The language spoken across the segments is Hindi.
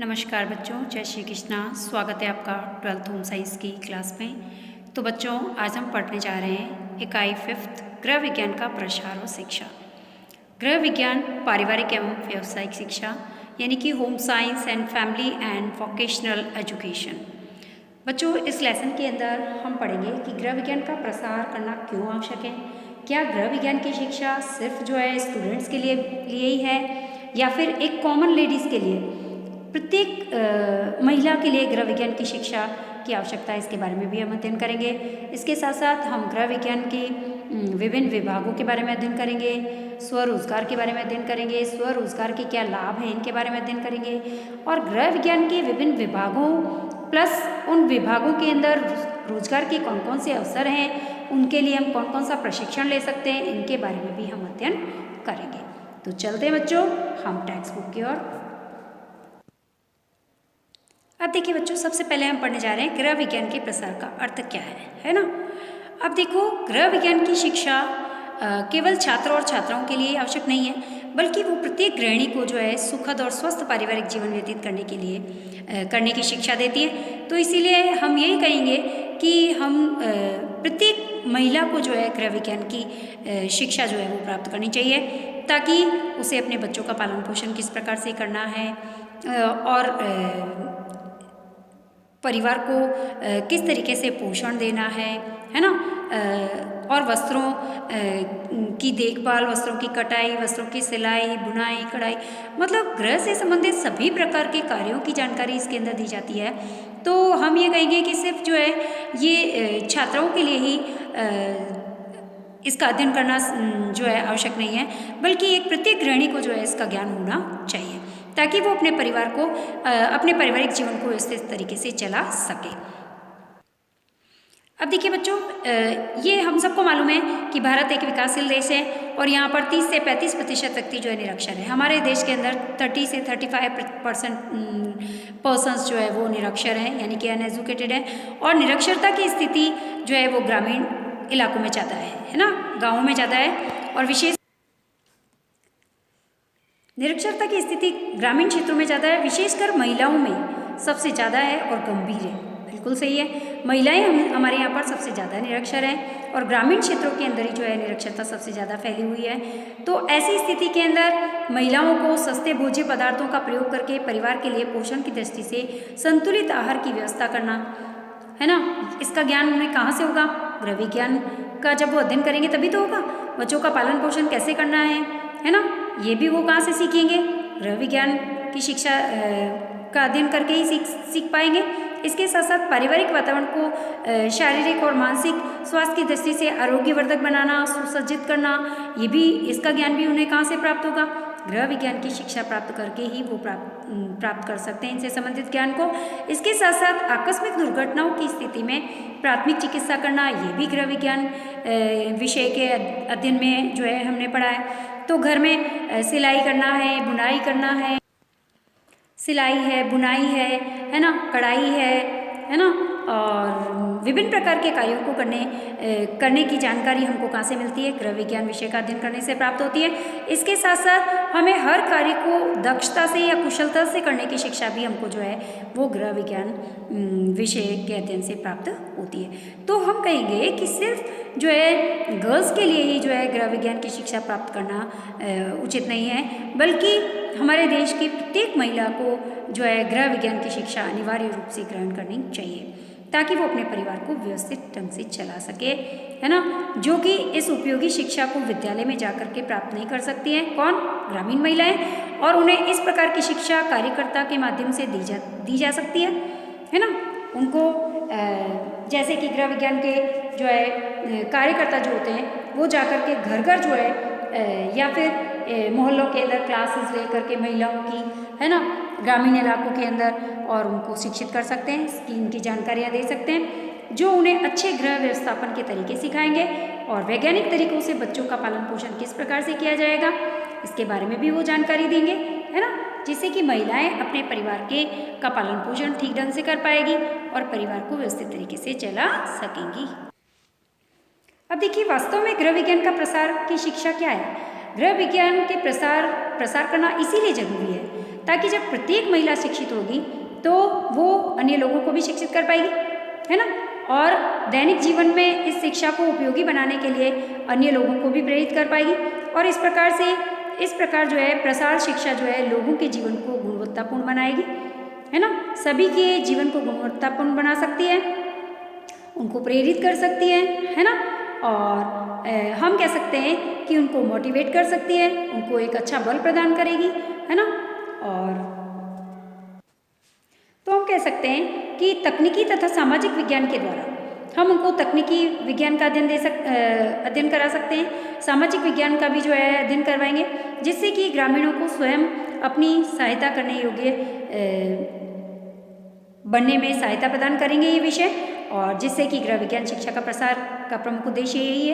नमस्कार बच्चों, जय श्री कृष्णा। स्वागत है आपका 12th होम साइंस की क्लास में। तो बच्चों, आज हम पढ़ने जा रहे हैं इकाई 5th गृह विज्ञान का प्रसार और शिक्षा। गृह विज्ञान पारिवारिक एवं व्यावसायिक शिक्षा यानी कि home science and family and vocational education. बच्चों, इस लेसन के अंदर हम पढ़ेंगे कि गृह विज्ञान का प्रसार करना क्यों आवश्यक है। क्या गृह विज्ञान की शिक्षा सिर्फ स्टूडेंट्स के लिए ही है या फिर एक कॉमन लेडीज़ के लिए, प्रत्येक महिला के लिए गृह विज्ञान की शिक्षा की आवश्यकता है, इसके बारे में भी हम अध्ययन करेंगे। इसके साथ साथ हम गृह विज्ञान के विभिन्न विभागों के बारे में अध्ययन करेंगे, स्वरोजगार के बारे में अध्ययन करेंगे, स्वरोजगार के क्या लाभ हैं इनके बारे में अध्ययन करेंगे, और गृह विज्ञान के विभिन्न विभागों प्लस उन विभागों के अंदर रोजगार के कौन कौन से अवसर हैं, उनके लिए हम कौन कौन सा प्रशिक्षण ले सकते हैं, इनके बारे में भी हम अध्ययन करेंगे। तो चलते हैं बच्चों हम टेक्स्ट बुक की ओर। अब देखिए बच्चों, सबसे पहले हम पढ़ने जा रहे हैं गृह विज्ञान के प्रसार का अर्थ क्या है ना। अब देखो, गृह विज्ञान की शिक्षा केवल छात्रों और छात्राओं के लिए आवश्यक नहीं है, बल्कि वो प्रत्येक गृहिणी को सुखद और स्वस्थ पारिवारिक जीवन व्यतीत करने की शिक्षा देती है। तो इसीलिए हम यही कहेंगे कि हम प्रत्येक महिला को गृह विज्ञान की शिक्षा वो प्राप्त करनी चाहिए, ताकि उसे अपने बच्चों का पालन पोषण किस प्रकार से करना है और परिवार को किस तरीके से पोषण देना है ना, और वस्त्रों की देखभाल, वस्त्रों की कटाई, वस्त्रों की सिलाई, बुनाई, कढ़ाई, मतलब गृह से संबंधित सभी प्रकार के कार्यों की जानकारी इसके अंदर दी जाती है। तो हम ये कहेंगे कि सिर्फ ये छात्राओं के लिए ही इसका अध्ययन करना आवश्यक नहीं है, बल्कि एक प्रत्येक गृहिणी को इसका ज्ञान होना चाहिए, ताकि वो अपने परिवार को अपने पारिवारिक जीवन को व्यवस्थित तरीके से चला सके। अब देखिए बच्चों, ये हम सबको मालूम है कि भारत एक विकासशील देश है और यहाँ पर 30 से 35% व्यक्ति निरक्षर है। हमारे देश के अंदर 30 से 35% पर्सन्स वो निरक्षर हैं, यानी कि अनएजुकेटेड है। और निरक्षरता की स्थिति वो ग्रामीण इलाकों में ज़्यादा है ना, गाँवों में ज़्यादा है, और विशेष निरक्षरता की स्थिति ग्रामीण क्षेत्रों में ज़्यादा है, विशेषकर महिलाओं में सबसे ज़्यादा है और गंभीर है। बिल्कुल सही है, महिलाएं हमारे यहाँ पर सबसे ज़्यादा निरक्षर हैं और ग्रामीण क्षेत्रों के अंदर ही निरक्षरता सबसे ज़्यादा फैली हुई है। तो ऐसी स्थिति के अंदर महिलाओं को सस्ते भोज्य पदार्थों का प्रयोग करके परिवार के लिए पोषण की दृष्टि से संतुलित आहार की व्यवस्था करना है ना, इसका ज्ञान उन्हें कहाँ से होगा? गृह विज्ञान का जब वो अध्ययन करेंगे तभी तो होगा। बच्चों का पालन पोषण कैसे करना है ना, ये भी वो कहाँ से सीखेंगे? गृह विज्ञान की शिक्षा का अध्ययन करके ही सीख पाएंगे। इसके साथ साथ पारिवारिक वातावरण को शारीरिक और मानसिक स्वास्थ्य की दृष्टि से आरोग्यवर्धक बनाना, सुसज्जित करना, ये भी इसका ज्ञान भी उन्हें कहाँ से प्राप्त होगा? गृह विज्ञान की शिक्षा प्राप्त करके ही वो प्राप्त कर सकते हैं इनसे संबंधित ज्ञान को। इसके साथ साथ आकस्मिक दुर्घटनाओं की स्थिति में प्राथमिक चिकित्सा करना, ये भी गृह विज्ञान विषय के अध्ययन में हमने पढ़ा है। तो घर में सिलाई करना है, बुनाई करना है, सिलाई है, बुनाई है ना, कढ़ाई है ना, और विभिन्न प्रकार के कार्यों को करने की जानकारी हमको कहाँ से मिलती है? गृह विज्ञान विषय का अध्ययन करने से प्राप्त होती है। इसके साथ साथ हमें हर कार्य को दक्षता से या कुशलता से करने की शिक्षा भी हमको वो गृह विज्ञान विषय के अध्ययन से प्राप्त होती है। तो हम कहेंगे कि सिर्फ गर्ल्स के लिए ही गृह विज्ञान की शिक्षा प्राप्त करना उचित नहीं है, बल्कि हमारे देश की प्रत्येक महिला को गृह विज्ञान की शिक्षा अनिवार्य रूप से ग्रहण करनी चाहिए, ताकि वो अपने परिवार को व्यवस्थित ढंग से चला सके, है ना, जो कि इस उपयोगी शिक्षा को विद्यालय में जाकर के प्राप्त नहीं कर सकती हैं। कौन? ग्रामीण महिलाएं। और उन्हें इस प्रकार की शिक्षा कार्यकर्ता के माध्यम से दी जा सकती है ना। उनको जैसे कि गृह विज्ञान के कार्यकर्ता होते हैं, वो जाकर के घर घर या फिर मोहल्लों के अंदर क्लासेस लेकर के महिलाओं की, है ना, ग्रामीण इलाकों के अंदर, और उनको शिक्षित कर सकते हैं, स्कीम की जानकारियाँ दे सकते हैं, जो उन्हें अच्छे गृह व्यवस्थापन के तरीके सिखाएंगे और वैज्ञानिक तरीकों से बच्चों का पालन पोषण किस प्रकार से किया जाएगा, इसके बारे में भी वो जानकारी देंगे, है ना, जिससे कि महिलाएं अपने परिवार का पालन पोषण ठीक ढंग से कर पाएगी और परिवार को व्यवस्थित तरीके से चला सकेंगी। अब देखिए, वास्तव में गृह विज्ञान का प्रसार की शिक्षा क्या है? गृह विज्ञान के प्रसार करना इसीलिए जरूरी है ताकि जब प्रत्येक महिला शिक्षित होगी तो वो अन्य लोगों को भी शिक्षित कर पाएगी, है ना। और दैनिक जीवन में इस शिक्षा को उपयोगी बनाने के लिए अन्य लोगों को भी प्रेरित कर पाएगी। और इस प्रकार जो है प्रसार शिक्षा जो है लोगों के जीवन को गुणवत्तापूर्ण बनाएगी, है ना। सभी के जीवन को गुणवत्तापूर्ण बना सकती है, उनको प्रेरित कर सकती है ना। और हम कह सकते हैं कि उनको मोटिवेट कर सकती है, उनको एक अच्छा बल प्रदान करेगी, है ना। और तो हम कह सकते हैं कि तकनीकी तथा सामाजिक विज्ञान के द्वारा हम उनको तकनीकी विज्ञान का अध्ययन करा सकते हैं, सामाजिक विज्ञान का भी जो है अध्ययन करवाएंगे, जिससे कि ग्रामीणों को स्वयं अपनी सहायता करने योग्य बनने में सहायता प्रदान करेंगे ये विषय। और जिससे कि गृह विज्ञान शिक्षा का प्रसार का प्रमुख उद्देश्य यही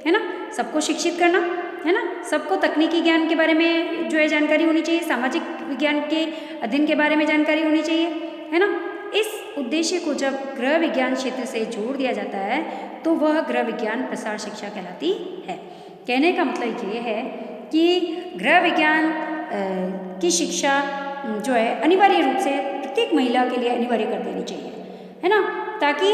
है ना, सबको शिक्षित करना, है ना। सबको तकनीकी ज्ञान के बारे में जो है जानकारी होनी चाहिए, सामाजिक विज्ञान के अध्ययन के बारे में जानकारी होनी चाहिए, है ना। इस उद्देश्य को जब गृह विज्ञान क्षेत्र से जोड़ दिया जाता है तो वह गृह विज्ञान प्रसार शिक्षा कहलाती है। कहने का मतलब ये है कि गृह विज्ञान की शिक्षा जो है अनिवार्य रूप से प्रत्येक महिला के लिए अनिवार्य कर देनी चाहिए, है ना, ताकि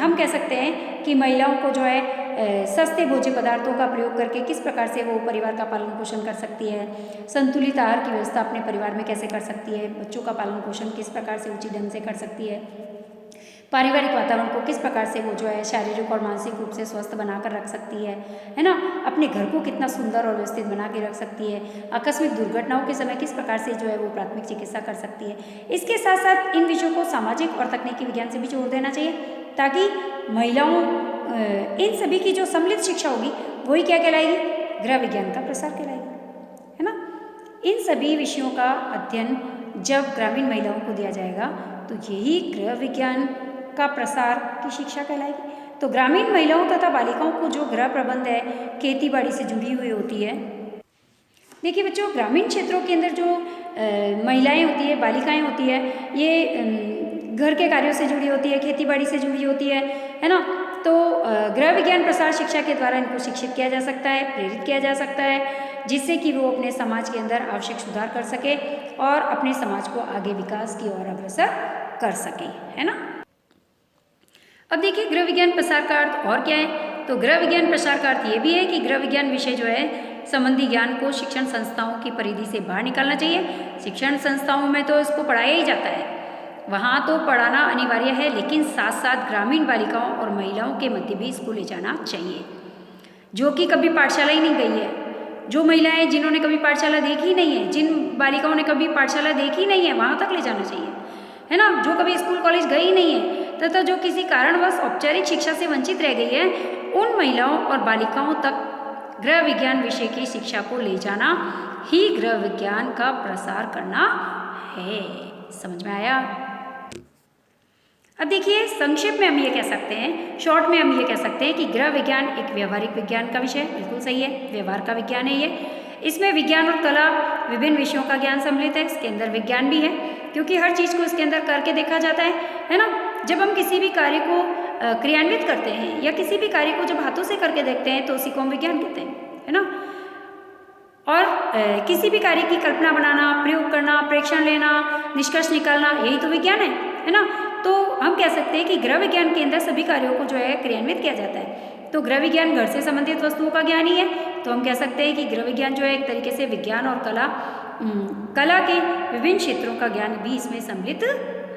हम कह सकते हैं कि महिलाओं को जो है सस्ते भोज्य पदार्थों का प्रयोग करके किस प्रकार से वो परिवार का पालन पोषण कर सकती है, संतुलित आहार की व्यवस्था अपने परिवार में कैसे कर सकती है, बच्चों का पालन पोषण किस प्रकार से उचित ढंग से कर सकती है, पारिवारिक वातावरण को किस प्रकार से वो जो है शारीरिक और मानसिक रूप से स्वस्थ बनाकर रख सकती है ना, अपने घर को कितना सुंदर और व्यवस्थित बना के रख सकती है, आकस्मिक दुर्घटनाओं के समय किस प्रकार से जो है वो प्राथमिक चिकित्सा कर सकती है। इसके साथ साथ इन विषयों को सामाजिक और तकनीकी विज्ञान से भी जोड़ देना चाहिए, ताकि महिलाओं इन सभी की जो सम्मिलित शिक्षा होगी वही क्या कहलाएगी, गृह विज्ञान का प्रसार कहलाएगी, है ना। इन सभी विषयों का अध्ययन जब ग्रामीण महिलाओं को दिया जाएगा तो यही गृह विज्ञान का प्रसार की शिक्षा कहलाएगी। तो ग्रामीण महिलाओं तथा बालिकाओं को जो गृह प्रबंध है खेती बाड़ी से जुड़ी हुई होती है। देखिए बच्चों, ग्रामीण क्षेत्रों के अंदर जो महिलाएं होती है, बालिकाएं होती है, ये घर के कार्यों से जुड़ी होती है, खेती बाड़ी से जुड़ी होती है ना। तो गृह विज्ञान प्रसार शिक्षा के द्वारा इनको शिक्षित किया जा सकता है, प्रेरित किया जा सकता है, जिससे कि वो अपने समाज के अंदर आवश्यक सुधार कर सके और अपने समाज को आगे विकास की ओर अग्रसर कर सके, है ना। अब देखिए गृह विज्ञान प्रसार का अर्थ और क्या है। तो गृह विज्ञान प्रसार का अर्थ ये भी है कि गृह विज्ञान विषय जो है संबंधी ज्ञान को शिक्षण संस्थाओं की परिधि से बाहर निकालना चाहिए। शिक्षण संस्थाओं में तो इसको पढ़ाया ही जाता है, वहाँ तो पढ़ाना अनिवार्य है, लेकिन साथ साथ ग्रामीण बालिकाओं और महिलाओं के मध्य भी इसको ले जाना चाहिए, जो कि कभी पाठशाला ही नहीं गई है, जो महिलाएं जिन्होंने कभी पाठशाला देखी नहीं है, जिन बालिकाओं ने कभी पाठशाला देखी नहीं है, वहाँ तक ले जाना चाहिए, है ना। जो कभी स्कूल कॉलेज गई नहीं है तथा जो किसी कारणवश औपचारिक शिक्षा से वंचित रह गई है, उन महिलाओं और बालिकाओं तक गृह विज्ञान विषय की शिक्षा को ले जाना ही गृह विज्ञान का प्रसार करना है। समझ में आया। अब देखिए संक्षेप में हम ये कह सकते हैं, शॉर्ट में हम ये कह सकते हैं कि गृह विज्ञान एक व्यवहारिक विज्ञान का विषय, बिल्कुल सही है, व्यवहार का विज्ञान है ये। इसमें विज्ञान और कला विभिन्न विषयों का ज्ञान सम्मिलित है, इसके अंदर विज्ञान भी है, क्योंकि हर चीज़ को इसके अंदर करके देखा जाता है ना। जब हम किसी भी कार्य को क्रियान्वित करते हैं या किसी भी कार्य को जब हाथों से करके देखते हैं तो उसी को हम विज्ञान कहते हैं, है ना। और किसी भी कार्य की कल्पना बनाना, प्रयोग करना, प्रेक्षण लेना, निष्कर्ष निकालना, यही तो विज्ञान है ना। तो हम कह सकते हैं कि गृह विज्ञान के अंदर सभी कार्यों को जो है क्रियान्वित किया जाता है। तो गृह विज्ञान घर से संबंधित वस्तुओं का ज्ञान ही है, तो हम कह सकते हैं कि गृह विज्ञान जो है एक तरीके से विज्ञान और कला के विभिन्न क्षेत्रों का ज्ञान भी इसमें सम्मिलित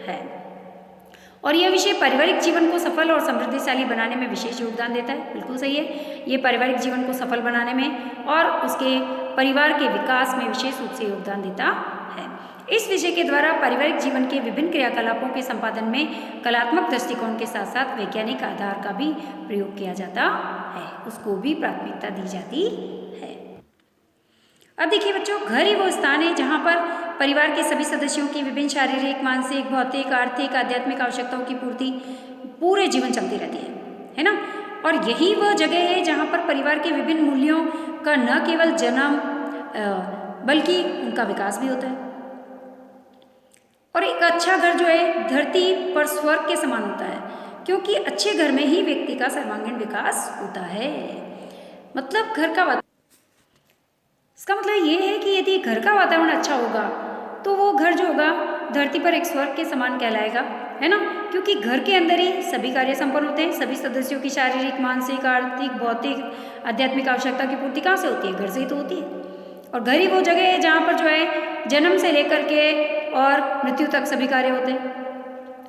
है। और यह विषय पारिवारिक जीवन को सफल और समृद्धिशाली बनाने में विशेष योगदान देता है, बिल्कुल सही है। ये पारिवारिक जीवन को सफल बनाने में और उसके परिवार के विकास में विशेष रूप से योगदान देता है। इस विषय के द्वारा पारिवारिक जीवन के विभिन्न क्रियाकलापों के संपादन में कलात्मक दृष्टिकोण के साथ साथ वैज्ञानिक आधार का भी प्रयोग किया जाता है, उसको भी प्राथमिकता दी जाती है। अब देखिए बच्चों, घर ही वो स्थान है जहाँ पर परिवार के सभी सदस्यों की विभिन्न शारीरिक, मानसिक, भौतिक, आर्थिक, आध्यात्मिक आवश्यकताओं की पूर्ति पूरे जीवन चलती रहती है ना। और यही वह जगह है जहाँ पर परिवार के विभिन्न मूल्यों का न केवल जन्म बल्कि उनका विकास भी होता है। और एक अच्छा घर जो है धरती पर स्वर्ग के समान होता है, क्योंकि अच्छे घर में ही व्यक्ति का सर्वांगीण विकास होता है। मतलब घर का इसका मतलब ये है कि यदि घर का वातावरण अच्छा होगा तो वो घर जो होगा धरती पर एक स्वर्ग के समान कहलाएगा, है ना, क्योंकि घर के अंदर ही सभी कार्य संपन्न होते हैं। सभी सदस्यों की शारीरिक, मानसिक, आर्थिक, भौतिक, आध्यात्मिक आवश्यकता की पूर्ति कहाँ से होती है? घर से ही तो होती है। और घर ही वो जगह है जहाँ पर जो है जन्म से लेकर के और मृत्यु तक सभी कार्य होते हैं,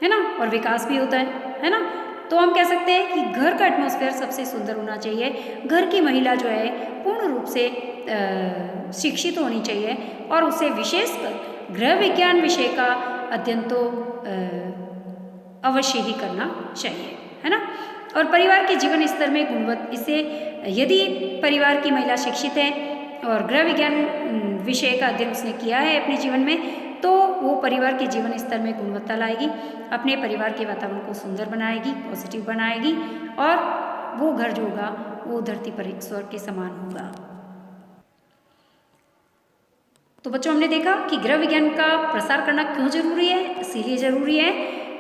है ना, और विकास भी होता है ना। तो हम कह सकते हैं कि घर का एटमॉस्फेयर सबसे सुंदर होना चाहिए। घर की महिला जो है पूर्ण रूप से शिक्षित होनी चाहिए और उसे विशेषकर गृह विज्ञान विषय का अध्ययन तो अवश्य ही करना चाहिए, है ना। और परिवार के जीवन स्तर में इसे यदि परिवार की महिला शिक्षित है और गृह विज्ञान विषय का अध्ययन उसने किया है अपने जीवन में, तो वो परिवार के जीवन स्तर में गुणवत्ता लाएगी, अपने परिवार के वातावरण को सुंदर बनाएगी, पॉजिटिव बनाएगी और वो घर जो होगा वो धरती पर एक स्वर्ग के समान होगा। तो बच्चों, हमने देखा कि गृह विज्ञान का प्रसार करना क्यों जरूरी है। इसीलिए जरूरी है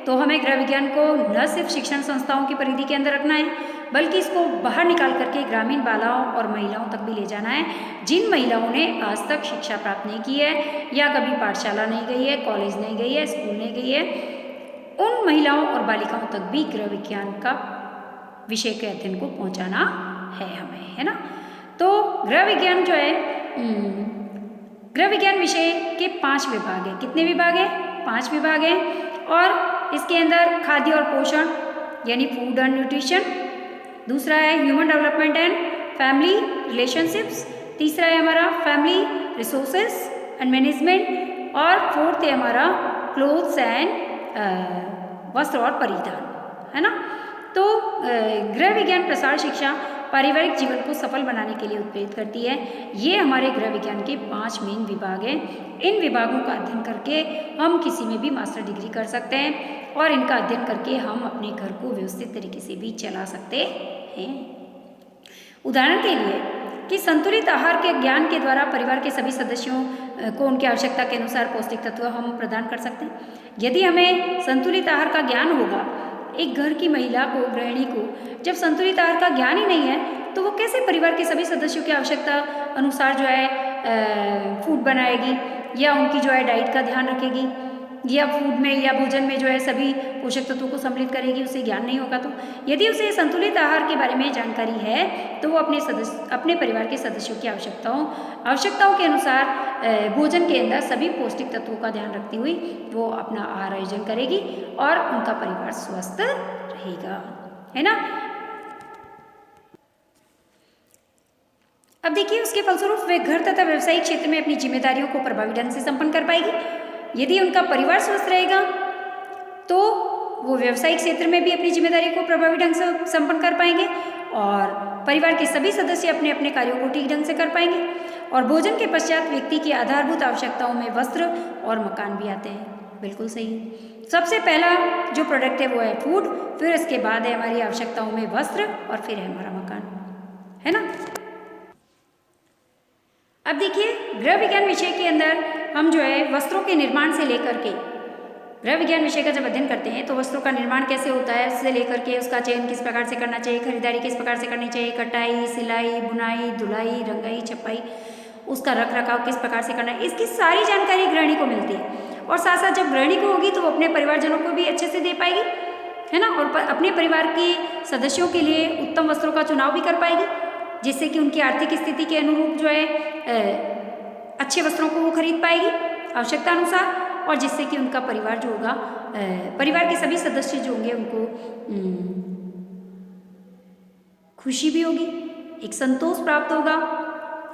तो हमें गृह विज्ञान को न सिर्फ शिक्षण संस्थाओं की परिधि के अंदर रखना है, बल्कि इसको बाहर निकाल करके ग्रामीण बालाओं और महिलाओं तक भी ले जाना है। जिन महिलाओं ने आज तक शिक्षा प्राप्त नहीं की है या कभी पाठशाला नहीं गई है, कॉलेज नहीं गई है, स्कूल नहीं गई है, उन महिलाओं और बालिकाओं तक भी गृह विज्ञान का विषय के अध्ययन को पहुँचाना है हमें, है ना। तो गृह विज्ञान जो है, गृह विज्ञान विषय के 5 विभाग हैं। कितने विभाग हैं? 5 विभाग हैं। और इसके अंदर खाद्य और पोषण यानी फूड एंड न्यूट्रिशन, दूसरा है human development and family relationships, तीसरा है हमारा फैमिली रिसोर्सेस एंड मैनेजमेंट, और फोर्थ है हमारा क्लोथ्स एंड वस्त्र और परिधान, है ना। तो गृह विज्ञान प्रसार शिक्षा पारिवारिक जीवन को सफल बनाने के लिए उत्प्रेरित करती है। ये हमारे गृह विज्ञान के 5 मेन विभाग हैं। इन विभागों का अध्ययन करके हम किसी में भी मास्टर डिग्री कर सकते हैं और इनका अध्ययन करके हम अपने घर को व्यवस्थित तरीके से भी चला सकते हैं। उदाहरण के लिए कि संतुलित आहार के ज्ञान के द्वारा परिवार के सभी सदस्यों को उनकी आवश्यकता के अनुसार पौष्टिक तत्व हम प्रदान कर सकते हैं। यदि हमें संतुलित आहार का ज्ञान होगा, एक घर की महिला को, गृहिणी को जब संतुलित आहार का ज्ञान ही नहीं है तो वो कैसे परिवार के सभी सदस्यों की आवश्यकता अनुसार जो है फूड बनाएगी या उनकी जो है डाइट का ध्यान रखेगी या फूड में या भोजन में जो है सभी पोषक तत्वों को सम्मिलित करेगी। उसे ज्ञान नहीं होगा। तो यदि उसे संतुलित आहार के बारे में जानकारी है तो वो अपने परिवार के सदस्यों की आवश्यकताओं के अनुसार भोजन के अंदर सभी पौष्टिक तत्वों का ध्यान रखती हुई वो अपना आहार आयोजन करेगी और उनका परिवार स्वस्थ रहेगा, है ना। अब देखिए, उसके फलस्वरूप वे घर तथा व्यवसायिक क्षेत्र में अपनी जिम्मेदारियों को प्रभावी ढंग से संपन्न कर पाएगी। यदि उनका परिवार स्वस्थ रहेगा तो वो व्यवसायिक क्षेत्र में भी अपनी जिम्मेदारी को प्रभावी ढंग से संपन्न कर पाएंगे और परिवार के सभी सदस्य अपने अपने कार्यों को ठीक ढंग से कर पाएंगे। और भोजन के पश्चात व्यक्ति की आधारभूत आवश्यकताओं में वस्त्र और मकान भी आते हैं। बिल्कुल सही। सबसे पहला जो प्रोडक्ट है वो है फूड, फिर इसके बाद है हमारी आवश्यकताओं में वस्त्र और फिर है हमारा मकान, है ना। अब देखिए, गृह विज्ञान विषय के अंदर हम जो है वस्त्रों के निर्माण से लेकर के, गृह विज्ञान विषय का जब अध्ययन करते हैं तो वस्त्रों का निर्माण कैसे होता है उससे लेकर के उसका चयन किस प्रकार से करना चाहिए, खरीदारी किस प्रकार से करनी चाहिए, कटाई, सिलाई, बुनाई, धुलाई, रंगाई, छपाई, उसका रख रखाव किस प्रकार से करना है, इसकी सारी जानकारी गृहिणी को मिलती है। और साथ साथ जब गृहिणी को होगी तो वो अपने परिवारजनों को भी अच्छे से दे पाएगी, है ना, और अपने परिवार के सदस्यों के लिए उत्तम वस्त्रों का चुनाव भी कर पाएगी, जिससे कि उनकी आर्थिक स्थिति के अनुरूप जो है अच्छे वस्त्रों को वो खरीद पाएगी आवश्यकता अनुसार, और जिससे कि उनका परिवार जो होगा, परिवार के सभी सदस्य जो होंगे उनको खुशी भी होगी, एक संतोष प्राप्त होगा,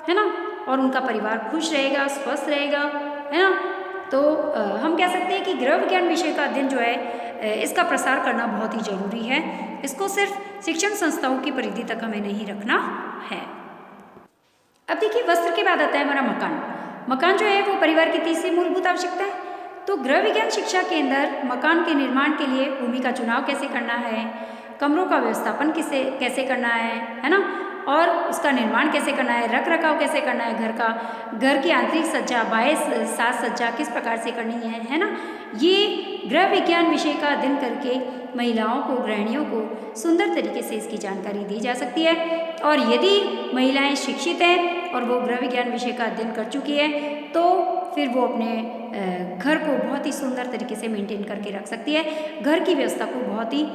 है ना, और उनका परिवार खुश रहेगा, स्वस्थ रहेगा, है ना। तो हम कह सकते हैं कि गृह विज्ञान विषय का अध्ययन जो है इसका प्रसार करना बहुत ही जरूरी है। इसको सिर्फ शिक्षण संस्थाओं की परिधि तक हमें नहीं रखना है। अब देखिए, वस्त्र के बाद आता है हमारा मकान। मकान जो है वो परिवार की तीसरी मूलभूत आवश्यकता है। तो गृह विज्ञान शिक्षा के अंदर मकान के निर्माण के लिए भूमि का चुनाव कैसे करना है, कमरों का व्यवस्थापन कैसे करना है ना, और उसका निर्माण कैसे करना है, रख रखाव कैसे करना है घर का, घर की आंतरिक सज्जा, बाह्य साज सज्जा किस प्रकार से करनी है ना। ये गृह विज्ञान विषय का अध्ययन करके महिलाओं को, गृहिणियों को सुंदर तरीके से इसकी जानकारी दी जा सकती है और यदि महिलाएं शिक्षित हैं और वो गृह विज्ञान विषय का अध्ययन कर चुकी है तो फिर वो अपने घर को बहुत ही सुंदर तरीके से मेंटेन करके रख सकती है, घर की व्यवस्था को बहुत ही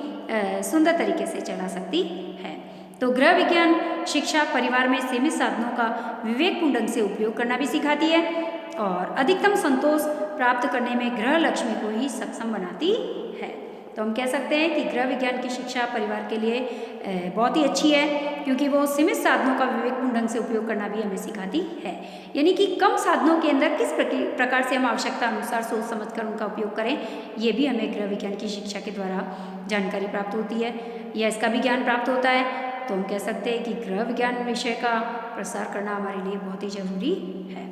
सुंदर तरीके से चला सकती है। तो गृह विज्ञान शिक्षा परिवार में सीमित साधनों का विवेकपूर्ण ढंग से उपयोग करना भी सिखाती है और अधिकतम संतोष प्राप्त करने में गृह लक्ष्मी को ही सक्षम बनाती है। तो हम कह सकते हैं कि गृह विज्ञान की शिक्षा परिवार के लिए बहुत ही अच्छी है, क्योंकि वो सीमित साधनों का विवेकपूर्ण ढंग से उपयोग करना भी हमें सिखाती है। यानी कि कम साधनों के अंदर किस प्रकार से हम आवश्यकता अनुसार सोच समझकर उनका उपयोग करें, ये भी हमें गृह विज्ञान की शिक्षा के द्वारा जानकारी प्राप्त होती है या इसका भी ज्ञान प्राप्त होता है। तो हम कह सकते हैं कि गृह विज्ञान विषय का प्रसार करना हमारे लिए बहुत ही जरूरी है।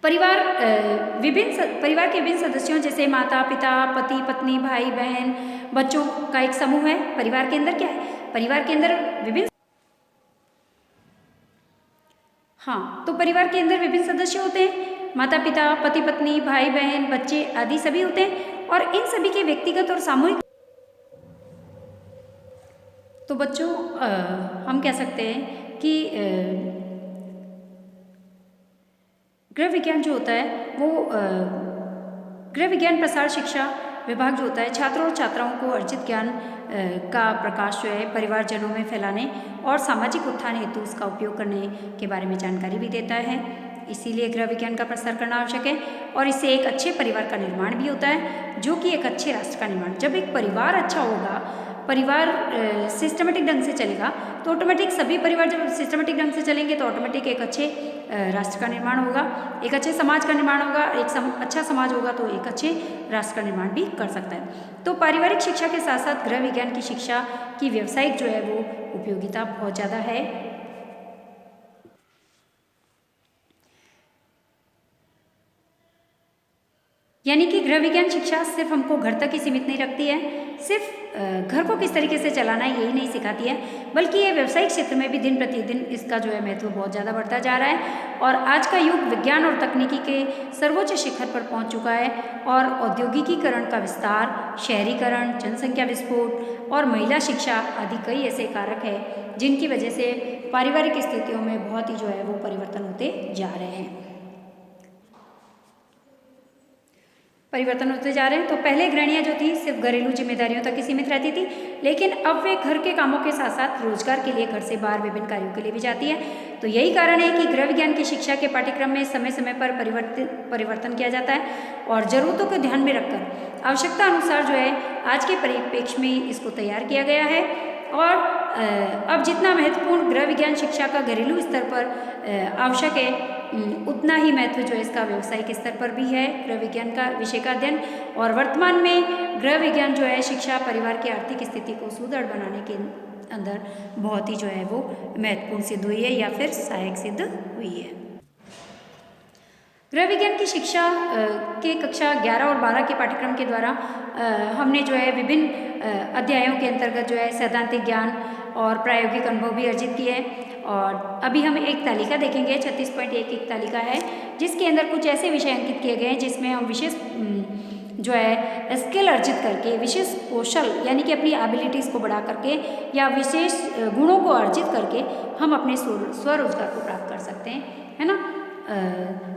परिवार के विभिन्न सदस्यों जैसे माता पिता, पति पत्नी, भाई बहन, बच्चों का एक समूह है। परिवार के अंदर क्या है? परिवार के अंदर तो परिवार के अंदर विभिन्न सदस्य होते हैं। माता पिता, पति पत्नी, भाई बहन, बच्चे आदि सभी होते हैं और इन सभी के व्यक्तिगत और सामूहिक। तो बच्चों हम कह सकते हैं कि गृह विज्ञान जो होता है वो गृह विज्ञान प्रसार शिक्षा विभाग जो होता है छात्रों और छात्राओं को अर्जित ज्ञान का प्रकाश जो है परिवारजनों में फैलाने और सामाजिक उत्थान हेतु उसका उपयोग करने के बारे में जानकारी भी देता है। इसीलिए गृह विज्ञान का प्रसार करना आवश्यक है और इससे एक अच्छे परिवार का निर्माण भी होता है, जो कि एक अच्छे राष्ट्र का निर्माण। जब एक परिवार अच्छा होगा, परिवार सिस्टमेटिक ढंग से चलेगा तो ऑटोमेटिक सभी परिवार जब सिस्टमेटिक ढंग से चलेंगे तो ऑटोमेटिक एक अच्छे राष्ट्र का निर्माण होगा, एक अच्छे समाज का निर्माण होगा। अच्छा समाज होगा तो एक अच्छे राष्ट्र का निर्माण भी कर सकता है। तो पारिवारिक शिक्षा के साथ साथ गृह विज्ञान की शिक्षा की व्यावसायिक जो है वो उपयोगिता बहुत ज़्यादा है। यानी कि गृह विज्ञान शिक्षा सिर्फ हमको घर तक ही सीमित नहीं रखती है, सिर्फ घर को किस तरीके से चलाना है यही नहीं सिखाती है, बल्कि ये व्यावसायिक क्षेत्र में भी दिन प्रतिदिन इसका जो है महत्व बहुत ज़्यादा बढ़ता जा रहा है। और आज का युग विज्ञान और तकनीकी के सर्वोच्च शिखर पर पहुंच चुका है और औद्योगिकीकरण का विस्तार, शहरीकरण, जनसंख्या विस्फोट और महिला शिक्षा आदि कई ऐसे कारक है जिनकी वजह से पारिवारिक स्थितियों में बहुत ही जो है वो परिवर्तन होते जा रहे हैं। तो पहले गृहिणियाँ जो थी सिर्फ घरेलू जिम्मेदारियों तक ही सीमित रहती थी, लेकिन अब वे घर के कामों के साथ साथ रोजगार के लिए घर से बाहर विभिन्न कार्यों के लिए भी जाती है। तो यही कारण है कि गृह विज्ञान की शिक्षा के पाठ्यक्रम में समय समय पर परिवर्तन किया जाता है और ज़रूरतों को ध्यान में रखकर आवश्यकता अनुसार जो है आज के परिप्रेक्ष्य में इसको तैयार किया गया है। और अब जितना महत्वपूर्ण गृह विज्ञान शिक्षा का घरेलू स्तर पर आवश्यक है, उतना ही महत्व जो है इसका व्यावसायिक स्तर पर भी है गृह विज्ञान का विषय का अध्ययन। और वर्तमान में गृह विज्ञान जो है शिक्षा परिवार की आर्थिक स्थिति को सुदृढ़ बनाने के अंदर बहुत ही जो है वो महत्वपूर्ण सिद्ध हुई है या फिर सहायक सिद्ध हुई है। गृह विज्ञान की शिक्षा के कक्षा 11 और 12 के पाठ्यक्रम के द्वारा हमने जो है विभिन्न अध्यायों के अंतर्गत जो है सैद्धांतिक ज्ञान और प्रायोगिक अनुभव भी अर्जित किए हैं। और अभी हम एक तालिका देखेंगे, 36.1 एक तालिका है जिसके अंदर कुछ ऐसे विषय अंकित किए गए हैं जिसमें हम विशेष जो है स्किल अर्जित करके, विशेष कौशल यानी कि अपनी एबिलिटीज़ को बढ़ा करके या विशेष गुणों को अर्जित करके हम अपने स्वरोजगार को प्राप्त कर सकते हैं, है ना।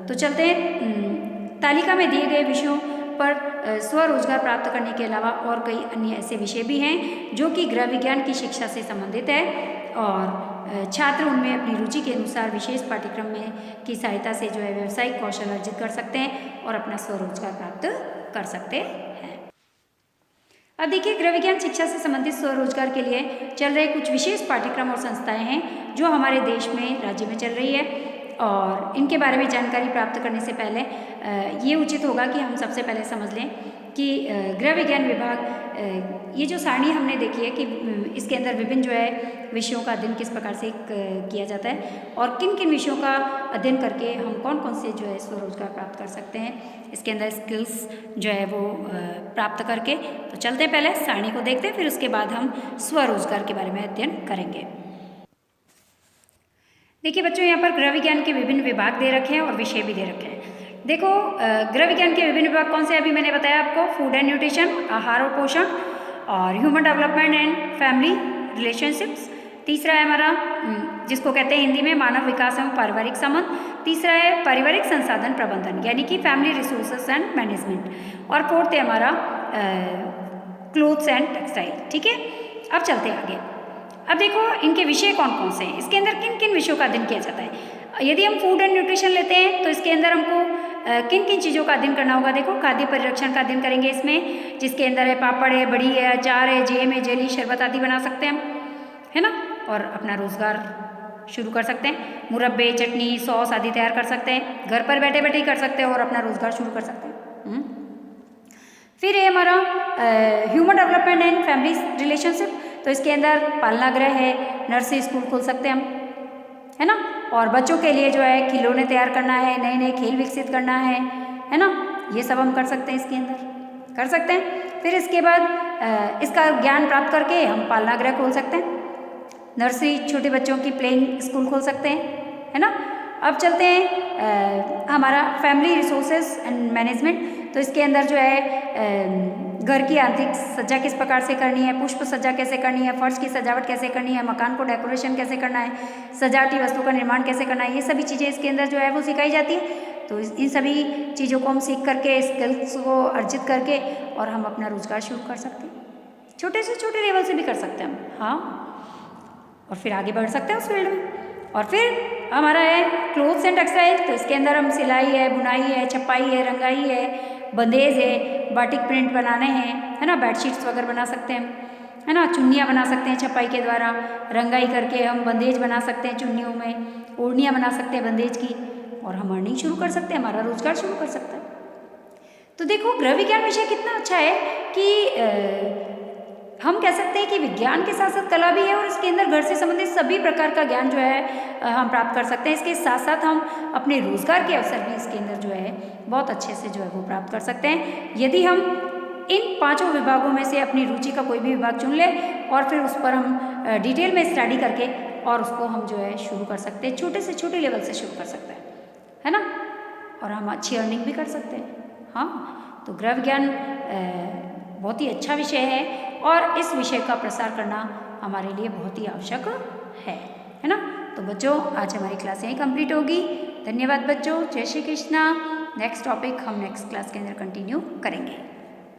तो चलते हैं तालिका में दिए गए विषयों पर स्वरोजगार प्राप्त करने के अलावा और कई अन्य ऐसे विषय भी हैं जो कि गृह विज्ञान की शिक्षा से संबंधित है और छात्र उनमें अपनी रुचि के अनुसार विशेष पाठ्यक्रम में की सहायता से जो है व्यावसायिक कौशल अर्जित कर सकते हैं और अपना स्वरोजगार प्राप्त कर सकते हैं। अब देखिए गृह विज्ञान शिक्षा से संबंधित स्वरोजगार के लिए चल रहे कुछ विशेष पाठ्यक्रम और संस्थाएं हैं जो हमारे देश में, राज्य में चल रही है। और इनके बारे में जानकारी प्राप्त करने से पहले ये उचित होगा कि हम सबसे पहले समझ लें कि गृह विज्ञान विभाग, ये जो सारणी हमने देखी है कि इसके अंदर विभिन्न जो है विषयों का अध्ययन किस प्रकार से किया जाता है और किन किन विषयों का अध्ययन करके हम कौन कौन से जो है स्वरोजगार प्राप्त कर सकते हैं, इसके अंदर स्किल्स जो है वो प्राप्त करके। तो चलते हैं पहले सारणी को देखते हैं, फिर उसके बाद हम स्वरोजगार के बारे में अध्ययन करेंगे। देखिए बच्चों, यहाँ पर गृह विज्ञान के विभिन्न विभाग दे रखे हैं और विषय भी दे रखे हैं। देखो गृह विज्ञान के विभिन्न विभाग कौन से अभी मैंने बताया आपको, फूड एंड न्यूट्रिशन, आहार और पोषण, और human development and family relationships, तीसरा है हमारा जिसको कहते हैं हिंदी में मानव विकास एवं पारिवारिक संबंध। तीसरा है पारिवारिक संसाधन प्रबंधन यानी कि फैमिली रिसोर्सेस एंड मैनेजमेंट। और फोर्थ है हमारा क्लोथ्स एंड टेक्सटाइल। ठीक है, अब चलते हैं आगे। अब देखो इनके विषय कौन कौन से हैं, इसके अंदर किन किन विषयों का अध्ययन किया जाता है। यदि हम फूड एंड न्यूट्रिशन लेते हैं तो इसके अंदर हमको किन किन चीज़ों का अध्ययन करना होगा। देखो खाद्य परिरक्षण का अध्ययन करेंगे इसमें, जिसके अंदर है पापड़ है, बड़ी है, अचार है, जैम है, जेली, शरबत आदि बना सकते हैं हम, है ना, और अपना रोजगार शुरू कर सकते हैं। मुरब्बे, चटनी, सॉस आदि तैयार कर सकते हैं, घर पर बैठे बैठे ही कर सकते हैं और अपना रोजगार शुरू कर सकते हैं। फिर है हमारा human development and family relationship, तो इसके अंदर पालना गृह है, नर्सरी स्कूल खोल सकते हैं हम, है ना, और बच्चों के लिए जो है खिलौने तैयार करना है, नए नए खेल विकसित करना है ना, ये सब हम कर सकते हैं, इसके अंदर कर सकते हैं। फिर इसके बाद इसका ज्ञान प्राप्त करके हम पालना गृह खोल सकते हैं, नर्सरी, छोटे बच्चों की प्लेइंग स्कूल खोल सकते हैं, है ना। अब चलते हैं हमारा फैमिली रिसोर्सेज एंड मैनेजमेंट, तो इसके अंदर जो है घर की आंतरिक सज्जा किस प्रकार से करनी है, पुष्प सज्जा कैसे करनी है, फर्श की सजावट कैसे करनी है, मकान को डेकोरेशन कैसे करना है, सजावटी वस्तु का निर्माण कैसे करना है, ये सभी चीज़ें इसके अंदर जो है वो सिखाई जाती है। तो इन सभी चीज़ों को हम सीख करके, स्किल्स को अर्जित करके और हम अपना रोजगार शुरू कर सकते हैं। छोटे से छोटे लेवल से भी कर सकते हैं हम, हाँ, और फिर आगे बढ़ सकते हैं उस फील्ड में। और फिर हमारा है क्लोथ्स एंड टेक्सटाइल, तो इसके अंदर हम सिलाई है, बुनाई है, छपाई है, रंगाई है, बंदेज है, बाटिक प्रिंट बनाने हैं, है ना, बेडशीट्स वगैरह बना सकते हैं, है ना, चुन्नियाँ बना सकते हैं छपाई के द्वारा, रंगाई करके हम बंदेज बना सकते हैं चुन्नियों में, ओढ़नियाँ बना सकते हैं बंदेज की, और हम अर्निंग शुरू कर सकते हैं, हमारा रोजगार शुरू कर सकते हैं। तो देखो गृह विज्ञान विषय कितना अच्छा है कि हम कह सकते हैं कि विज्ञान के साथ साथ कला भी है, और इसके अंदर घर से संबंधित सभी प्रकार का ज्ञान जो है हम प्राप्त कर सकते हैं। इसके साथ साथ हम अपने रोजगार के अवसर भी इसके अंदर जो है बहुत अच्छे से जो है वो प्राप्त कर सकते हैं, यदि हम इन 5 विभागों में से अपनी रुचि का कोई भी विभाग चुन लें और फिर उस पर हम डिटेल में स्टडी करके और उसको हम जो है शुरू कर सकते हैं, छोटे से छोटे लेवल से शुरू कर सकते हैं, है ना, और हम अच्छी अर्निंग भी कर सकते हैं। हाँ, तो गृह विज्ञान बहुत ही अच्छा विषय है और इस विषय का प्रसार करना हमारे लिए बहुत ही आवश्यक है ना। तो बच्चों आज हमारी क्लास यहीं कंप्लीट होगी। धन्यवाद बच्चों, जय श्री कृष्णा। नेक्स्ट टॉपिक हम नेक्स्ट क्लास के अंदर कंटिन्यू करेंगे।